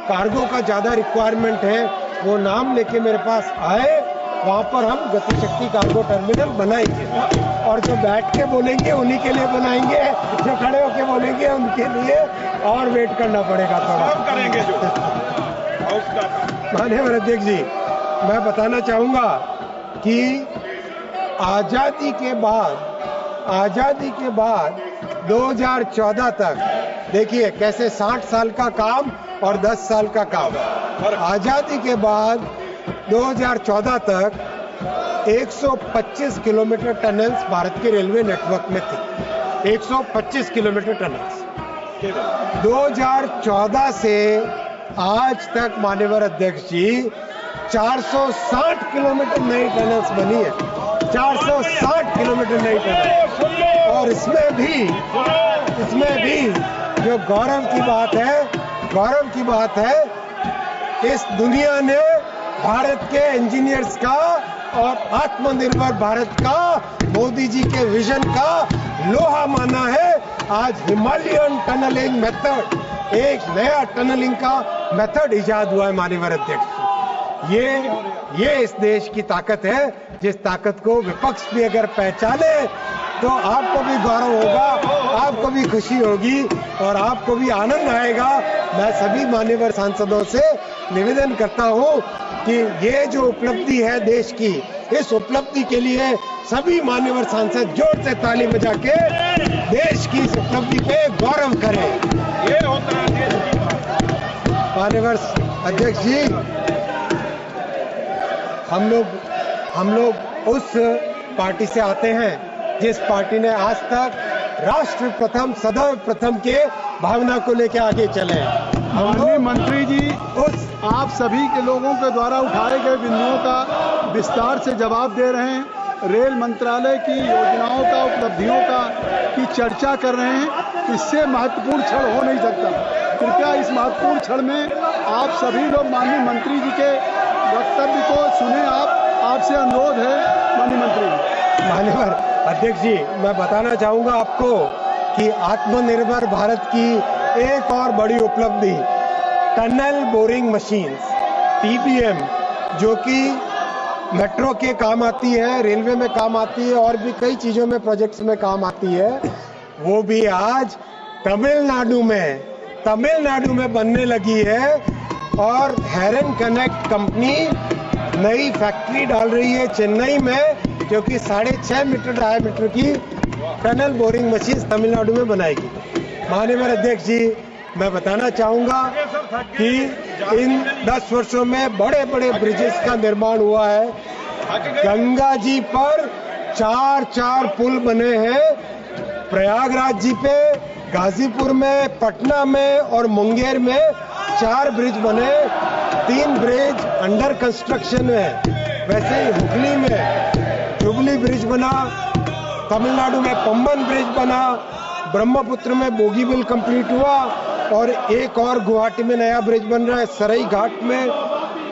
कार्गो का ज्यादा रिक्वायरमेंट है वो नाम लेके मेरे पास आए, वहां पर हम गति शक्ति कार्गो टर्मिनल बनाएंगे। और जो बैठ के बोलेंगे उन्हीं के लिए बनाएंगे, जो खड़े होके बोलेंगे उनके लिए और वेट करना पड़ेगा थोड़ा। करेंगे जो माननीय अध्यक्ष जी, मैं बताना चाहूंगा कि आजादी के बाद 2014 तक देखिए कैसे 60 साल का काम और 10 साल का काम। आजादी के बाद 2014 तक 125 किलोमीटर टनल्स भारत के रेलवे नेटवर्क में थी। 125 किलोमीटर टनल्स 2014 से आज तक माननीय अध्यक्ष जी 460 किलोमीटर नई टनल्स बनी है। 460 किलोमीटर नई टनल। और इसमें भी जो गौरव की बात है, इस दुनिया ने भारत के इंजीनियर्स का और आत्मनिर्भर भारत का, मोदी जी के विजन का लोहा माना है। आज हिमालयन टनलिंग मेथड, एक नया टनलिंग का मेथड इजाद हुआ है माननीय अध्यक्ष। ये इस देश की ताकत है, जिस ताकत को विपक्ष भी अगर पहचाने तो आपको भी गौरव होगा, आपको भी खुशी होगी और आपको भी आनंद आएगा। मैं सभी मान्यवर सांसदों से निवेदन करता हूं कि ये जो उपलब्धि है देश की, इस उपलब्धि के लिए सभी मान्यवर सांसद जोर से ताली बजा के देश की इस उपलब्धि पे गौरव करें। ये होता है देश की बात। मान्यवर अध्यक्ष जी, हम लोग उस पार्टी से आते हैं जिस पार्टी ने आज तक राष्ट्र प्रथम सदैव प्रथम के भावना को लेकर आगे चले। माननीय मंत्री जी, आप सभी के लोगों के द्वारा उठाए गए बिंदुओं का विस्तार से जवाब दे रहे हैं, रेल मंत्रालय की योजनाओं का, उपलब्धियों का की चर्चा कर रहे हैं। इससे महत्वपूर्ण क्षण हो नहीं सकता। कृपया इस महत्वपूर्ण क्षण में आप सभी लोग माननीय मंत्री जी के वक्तव्य को सुने। आपसे अनुरोध है माननीय मंत्री जी। मान्यवर अध्यक्ष जी, मैं बताना चाहूंगा आपको कि आत्मनिर्भर भारत की एक और बड़ी उपलब्धि टनल बोरिंग मशीन्स TBM, जो कि मेट्रो के काम आती है, रेलवे में काम आती है और भी कई चीजों में, प्रोजेक्ट्स में काम आती है, वो भी आज तमिलनाडु में बनने लगी है। और हेरन कनेक्ट कंपनी नई फैक्ट्री डाल रही है चेन्नई में, जो कि 6.5 मीटर डायमीटर की टनल बोरिंग मशीन तमिलनाडु में बनाएगी। माननीय अध्यक्ष जी, मैं बताना चाहूंगा कि इन 10 वर्षों में बड़े बड़े ब्रिजेस का निर्माण हुआ है। गंगा जी पर 4 पुल बने हैं, प्रयागराज जी पे, गाजीपुर में, पटना में और मुंगेर में 4 ब्रिज बने, 3 ब्रिज अंडर कंस्ट्रक्शन है। वैसे ही हुगली में जुबली ब्रिज बना, तमिलनाडु में पम्बन ब्रिज बना, ब्रह्मपुत्र में बोगीबिल कंप्लीट हुआ और एक और गुवाहाटी में नया ब्रिज बन रहा है सरई घाट में।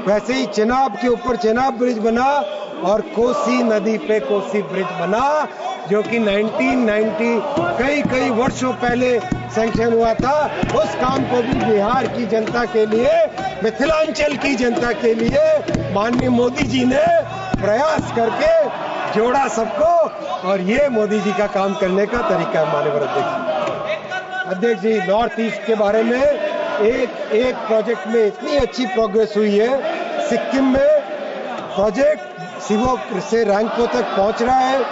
वैसे ही चेनाब के ऊपर चेनाब ब्रिज बना और कोसी नदी पे कोसी ब्रिज बना, जो कि 1990 कई वर्षों पहले सैंक्शन हुआ था। उस काम को भी बिहार की जनता के लिए, मिथिलांचल की जनता के लिए माननीय मोदी जी ने प्रयास करके जोड़ा सबको, और ये मोदी जी का काम करने का तरीका है। माननीय अध्यक्ष जी, नॉर्थ ईस्ट के बारे में एक प्रोजेक्ट में इतनी अच्छी प्रोग्रेस हुई है। सिक्किम में प्रोजेक्ट सिवोक से रैंको तक पहुंच रहा है।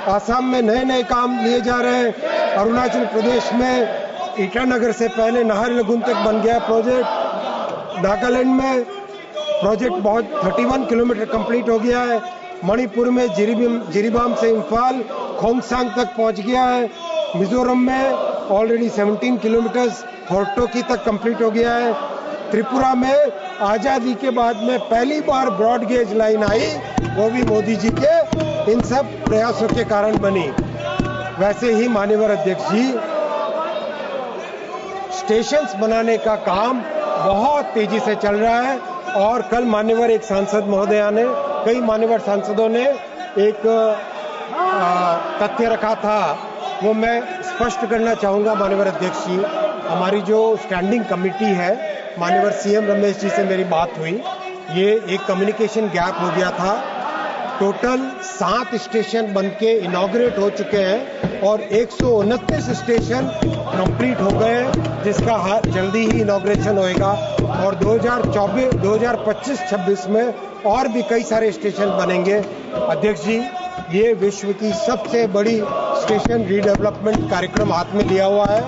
आसाम में नए काम लिए जा रहे हैं। अरुणाचल प्रदेश में ईटानगर से पहले नाहरलगुन तक बन गया प्रोजेक्ट। नागालैंड में प्रोजेक्ट बहुत 31 किलोमीटर कंप्लीट हो गया है। मणिपुर में जिरीबाम से इम्फाल खोंगसांग तक पहुंच गया है। मिजोरम में ऑलरेडी 17 किलोमीटर्स होर्टोकी तक कंप्लीट हो गया है। त्रिपुरा में आजादी के बाद में पहली बार ब्रॉड गेज लाइन आई, वो भी मोदी जी के इन सब प्रयासों के कारण बनी। वैसे ही माननीय अध्यक्ष जी, स्टेशंस बनाने का काम बहुत तेजी से चल रहा है और कल मान्यवर एक सांसद महोदया ने, कई मान्यवर सांसदों ने एक तथ्य रखा था, वो मैं स्पष्ट करना चाहूंगा। मान्यवर अध्यक्ष जी, हमारी जो स्टैंडिंग कमेटी है, माननीय CM रमेश जी से मेरी बात हुई, ये एक कम्युनिकेशन गैप हो गया था। टोटल 7 स्टेशन बनके इनॉग्रेट हो चुके हैं और 129 स्टेशन कंप्लीट हो गए हैं, जिसका जल्दी ही इनॉग्रेशन होएगा और 2025-26 में और भी कई सारे स्टेशन बनेंगे। अध्यक्ष जी, ये विश्व की सबसे बड़ी स्टेशन रीडेवलपमेंट कार्यक्रम हाथ में लिया हुआ है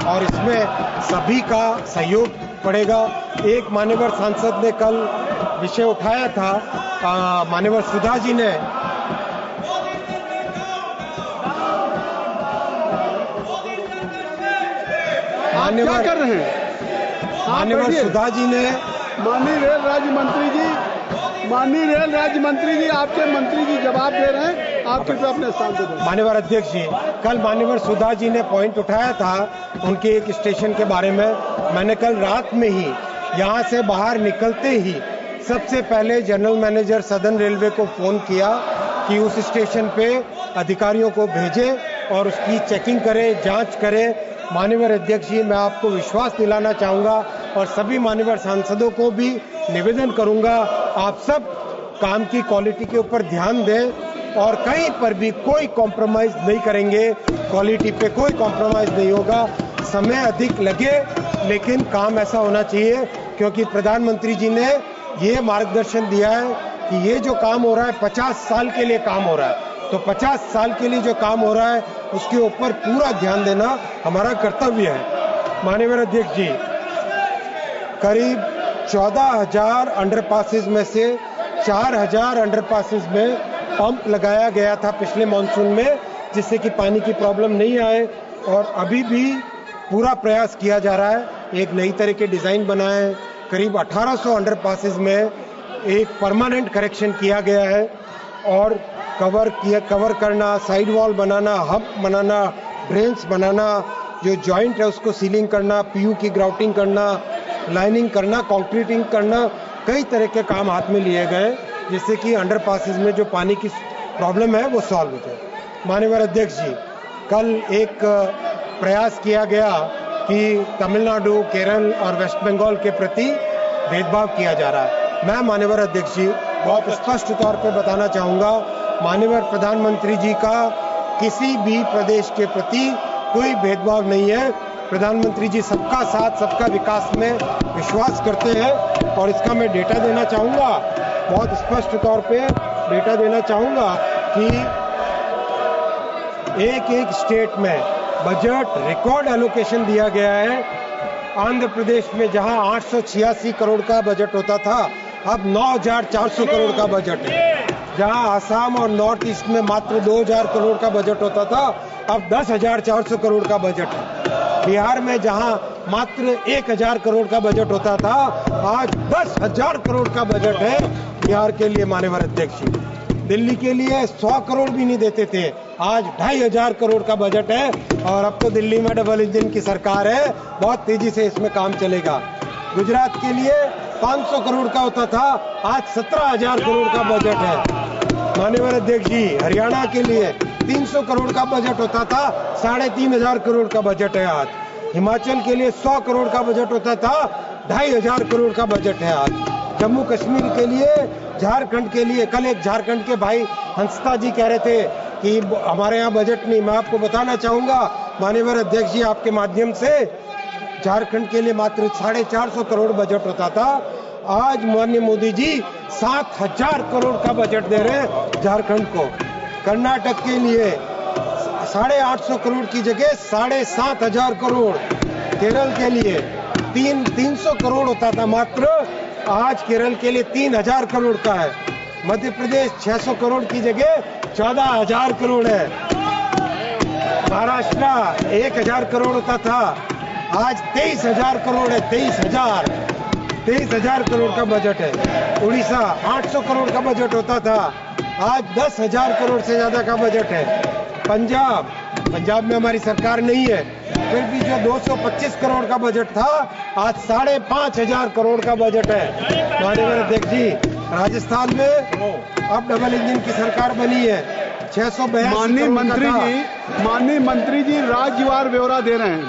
और इसमें सभी का सहयोग पड़ेगा। एक मान्यवर सांसद ने कल विषय उठाया था, मान्यवर सुधा जी ने, क्या कर रहे हैं मान्यवर सुधा जी ने, माननीय रेल राज्य मंत्री जी, आपके मंत्री जी जवाब दे रहे हैं, आप कृपया अपने स्थान से दें। मान्यवर अध्यक्ष जी, कल मान्यवर सुधा जी ने पॉइंट उठाया था उनके एक स्टेशन के बारे में। मैंने कल रात में ही यहाँ से बाहर निकलते ही सबसे पहले जनरल मैनेजर सदर्न रेलवे को फोन किया कि उस स्टेशन पे अधिकारियों को भेजें और उसकी चेकिंग करें, जांच करें। माननीय अध्यक्ष जी, मैं आपको विश्वास दिलाना चाहूँगा और सभी माननीय सांसदों को भी निवेदन करूँगा, आप सब काम की क्वालिटी के ऊपर ध्यान दें और कहीं पर भी कोई कॉम्प्रोमाइज़ नहीं करेंगे, क्वालिटी पे कोई कॉम्प्रोमाइज़ नहीं होगा। समय अधिक लगे लेकिन काम ऐसा होना चाहिए, क्योंकि प्रधानमंत्री जी ने ये मार्गदर्शन दिया है कि ये जो काम हो रहा है 50 साल के लिए काम हो रहा है, तो 50 साल के लिए जो काम हो रहा है उसके ऊपर पूरा ध्यान देना हमारा कर्तव्य है। माननीय अध्यक्ष जी, करीब 14,000 अंडरपासेस में से 4,000 अंडरपासेस में पंप लगाया गया था पिछले मानसून में, जिससे कि पानी की प्रॉब्लम नहीं आए, और अभी भी पूरा प्रयास किया जा रहा है। एक नई तरह के डिज़ाइन बनाए, करीब 1800 अंडरपासेस में एक परमानेंट करेक्शन किया गया है और कवर करना, साइड वॉल बनाना, हम्प बनाना, ड्रेन्स बनाना, जो जॉइंट है उसको सीलिंग करना, पीयू की ग्राउटिंग करना, लाइनिंग करना, कंक्रीटिंग करना, कई तरह के काम हाथ में लिए गए जिससे कि अंडरपासेस में जो पानी की प्रॉब्लम है वो सॉल्व हो जाए। माननीय अध्यक्ष जी, कल एक प्रयास किया गया कि तमिलनाडु, केरल और वेस्ट बंगाल के प्रति भेदभाव किया जा रहा है। मैं माननीय अध्यक्ष जी बहुत स्पष्ट तौर पे बताना चाहूँगा, माननीय प्रधानमंत्री जी का किसी भी प्रदेश के प्रति कोई भेदभाव नहीं है। प्रधानमंत्री जी सबका साथ, सबका विकास में विश्वास करते हैं और इसका मैं डेटा देना चाहूँगा, बहुत स्पष्ट तौर पे डेटा देना चाहूँगा कि एक एक स्टेट में बजट रिकॉर्ड एलोकेशन दिया गया है। आंध्र प्रदेश में जहां 886 करोड़ का बजट होता था, अब 9,400 करोड़ का बजट है। जहां आसाम और नॉर्थ ईस्ट में मात्र 2,000 करोड़ का बजट होता था, अब 10,400 करोड़ का बजट है। बिहार में जहां मात्र 1,000 करोड़ का बजट होता था, आज 10,000 करोड़ का बजट है बिहार के लिए। माननीय अध्यक्ष जी, दिल्ली के लिए 100 करोड़ भी नहीं देते थे, आज 2,500 करोड़ का बजट है और अब तो दिल्ली में डबल इंजन की सरकार है, बहुत तेजी से इसमें काम चलेगा। गुजरात के लिए 500 करोड़ का होता था, आज 17,000 करोड़ का बजट है। माननीय अध्यक्ष जी, हरियाणा के लिए 300 करोड़ का बजट होता था, 3,500 करोड़ का बजट है आज। हिमाचल के लिए 100 करोड़ का बजट होता था, 2,500 करोड़ का बजट है आज। जम्मू कश्मीर के लिए, झारखंड के लिए, कल एक झारखंड के भाई हंसता जी कह रहे थे कि हमारे यहाँ बजट नहीं। मैं आपको बताना चाहूंगा माननीय अध्यक्ष जी, आपके माध्यम से, झारखंड के लिए मात्र 450 करोड़ बजट होता था, आज माननीय मोदी जी 7,000 करोड़ का बजट दे रहे हैं झारखंड को। कर्नाटक के लिए 850 करोड़ की जगह 7,500 करोड़। केरल के लिए 300 करोड़ होता था मात्र, आज केरल के लिए 3,000 करोड़ का है। मध्य प्रदेश 600 करोड़ की जगह 14,000 करोड़ है। महाराष्ट्र 1,000 करोड़ होता था, आज 23,000 करोड़ है। 23,000 करोड़ का बजट है। उड़ीसा 800 करोड़ का बजट होता था, आज 10,000 करोड़ से ज्यादा का बजट है। पंजाब में हमारी सरकार नहीं है, फिर भी जो 225 करोड़ का बजट था, आज 5,500 करोड़ का बजट है। माननीय अध्यक्ष जी, राजस्थान में अब डबल इंजन की सरकार बनी है, 682 माननीय मंत्री जी राज्यवार ब्यौरा दे रहे हैं।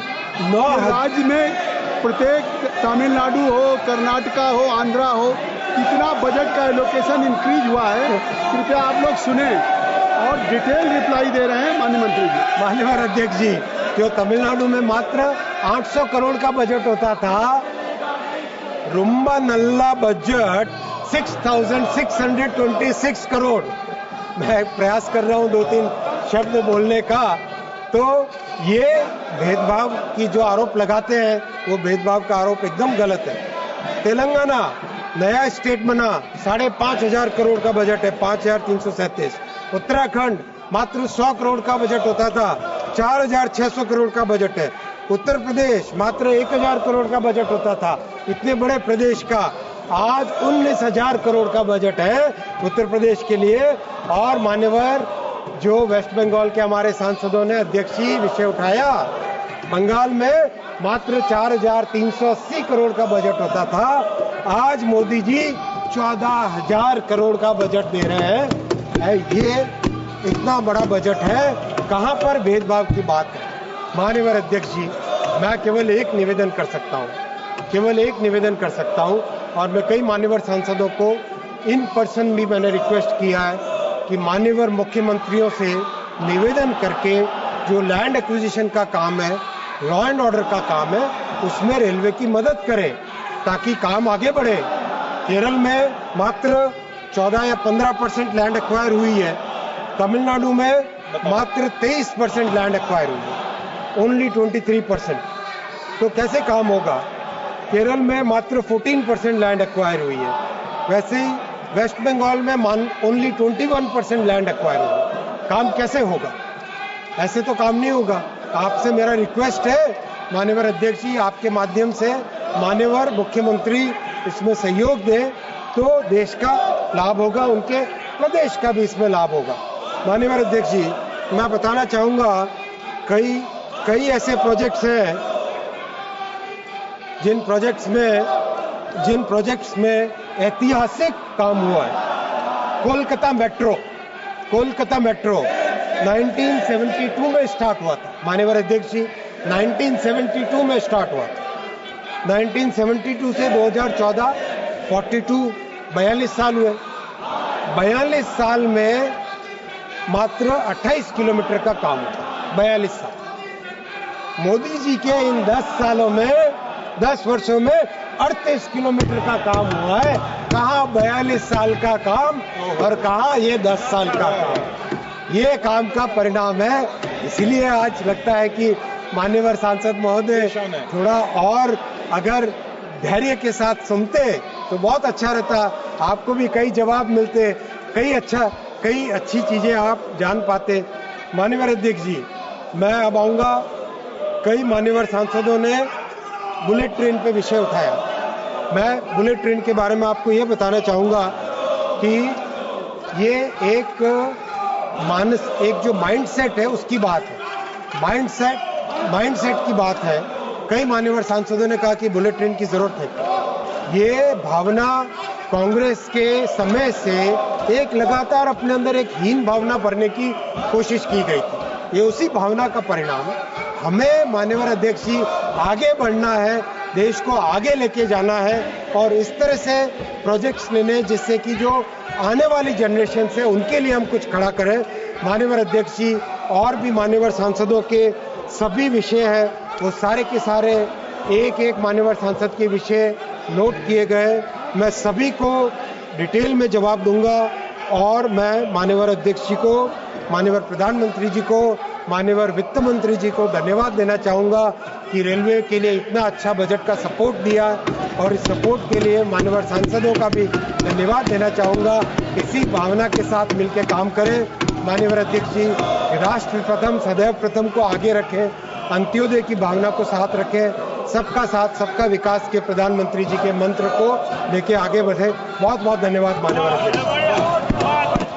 9 राज्य में प्रत्येक तमिलनाडु हो, कर्नाटका हो, आंध्रा हो, कितना बजट का एलोकेशन इंक्रीज हुआ है, कृपया आप लोग सुने और डिटेल रिप्लाई दे रहे हैं माननीय मंत्री जी। माननीय अध्यक्ष जी, जो तमिलनाडु में मात्र 800 करोड़ का बजट होता था, रुम्बा नल्ला बजट 6,626 करोड़। मैं प्रयास कर रहा हूं 2-3 शब्द बोलने का, तो ये भेदभाव की जो आरोप लगाते हैं वो भेदभाव का आरोप एकदम गलत है। तेलंगाना नया स्टेट बना, 5,500 करोड़ का बजट है, 5,337। उत्तराखंड मात्र 100 करोड़ का बजट होता था, 4,600 करोड़ का बजट है। उत्तर प्रदेश मात्र 1,000 करोड़ का बजट होता था, इतने बड़े प्रदेश का आज 19,000 करोड़ का बजट है उत्तर प्रदेश के लिए। और मान्यवर जो वेस्ट बंगाल के हमारे सांसदों ने अध्यक्षीय विषय उठाया, बंगाल में मात्र 4,380 करोड़ का बजट होता था, आज मोदी जी 14,000 करोड़ का बजट दे रहे हैं। ये इतना बड़ा बजट है, कहाँ पर भेदभाव की बात है। माननीय अध्यक्ष जी, मैं केवल एक निवेदन कर सकता हूँ, और मैं कई मान्यवर सांसदों को इन पर्सन भी मैंने रिक्वेस्ट किया है कि मान्यवर मुख्यमंत्रियों से निवेदन करके जो लैंड एक्विजिशन का काम है, लॉ एंड ऑर्डर का काम है, उसमें रेलवे की मदद करें ताकि काम आगे बढ़े। केरल में मात्र 14 या 15% लैंड एक्वायर हुई है, तमिलनाडु में मात्र 23% लैंड एक्वायर हुई है, ओनली 23%। तो कैसे काम होगा? केरल में मात्र 14% लैंड एक्वायर हुई है, वैसे ही वेस्ट बंगाल में ओनली 21% लैंड एक्वायर हुई है। काम कैसे होगा? ऐसे तो काम नहीं होगा। आपसे मेरा रिक्वेस्ट है माननीय अध्यक्ष जी, आपके माध्यम से माननीय मुख्यमंत्री इसमें सहयोग दें तो देश का लाभ होगा, उनके प्रदेश का भी इसमें लाभ होगा। माननीय अध्यक्ष जी, मैं बताना चाहूँगा कई ऐसे प्रोजेक्ट्स हैं जिन प्रोजेक्ट्स में ऐतिहासिक काम हुआ है। कोलकाता मेट्रो 1972 में स्टार्ट हुआ था। माननीय अध्यक्ष जी, 1972 में स्टार्ट हुआ था। 1972 से 2014 42 साल हुए। 42 साल में मात्र 28 किलोमीटर का काम हुआ। 42 साल। मोदी जी के इन 10 वर्षों में 38 किलोमीटर का काम हुआ है। कहाँ 42 साल का काम और कहाँ ये 10 साल का काम। ये काम का परिणाम है। इसलिए आज लगता है कि मान्यवर सांसद महोदय थोड़ा और अगर धैर्य के साथ सुनते तो बहुत अच्छा रहता। आपको भी कई जवाब मिलते, कई अच्छी चीजें आप जान पाते। मान्यवर अध्यक्ष जी, मैं अब आऊंगा। कई मान्यवर सांसदों ने बुलेट ट्रेन पे विषय उठाया। मैं बुलेट ट्रेन के बारे में आपको ये बताना चाहूँगा कि ये एक जो माइंडसेट है उसकी बात है। माइंडसेट की बात है। कई मान्यवर सांसदों ने कहा कि बुलेट ट्रेन की जरूरत है। ये भावना कांग्रेस के समय से एक लगातार अपने अंदर एक हीन भावना भरने की कोशिश की गई थी। ये उसी भावना का परिणाम है। हमें माननीय अध्यक्ष जी आगे बढ़ना है, देश को आगे लेके जाना है और इस तरह से प्रोजेक्ट्स लेने जिससे कि जो आने वाली जनरेशन से उनके लिए हम कुछ खड़ा करें। माननीय अध्यक्ष जी, और भी मान्यवर सांसदों के सभी विषय है वो सारे के सारे एक मान्यवर सांसद के विषय नोट किए गए। मैं सभी को डिटेल में जवाब दूंगा और मैं मान्यवर अध्यक्ष जी को, मान्यवर प्रधानमंत्री जी को, मान्यवर वित्त मंत्री जी को धन्यवाद देना चाहूँगा कि रेलवे के लिए इतना अच्छा बजट का सपोर्ट दिया और इस सपोर्ट के लिए मान्यवर सांसदों का भी धन्यवाद देना चाहूँगा। इसी भावना के साथ मिलकर काम करें। मान्यवर अध्यक्ष जी, राष्ट्र प्रथम सदैव प्रथम को आगे रखें, अंत्योदय की भावना को साथ रखें, सबका साथ सबका विकास के प्रधानमंत्री जी के मंत्र को लेके आगे बढ़े। बहुत बहुत धन्यवाद मान्यवर अध्यक्ष।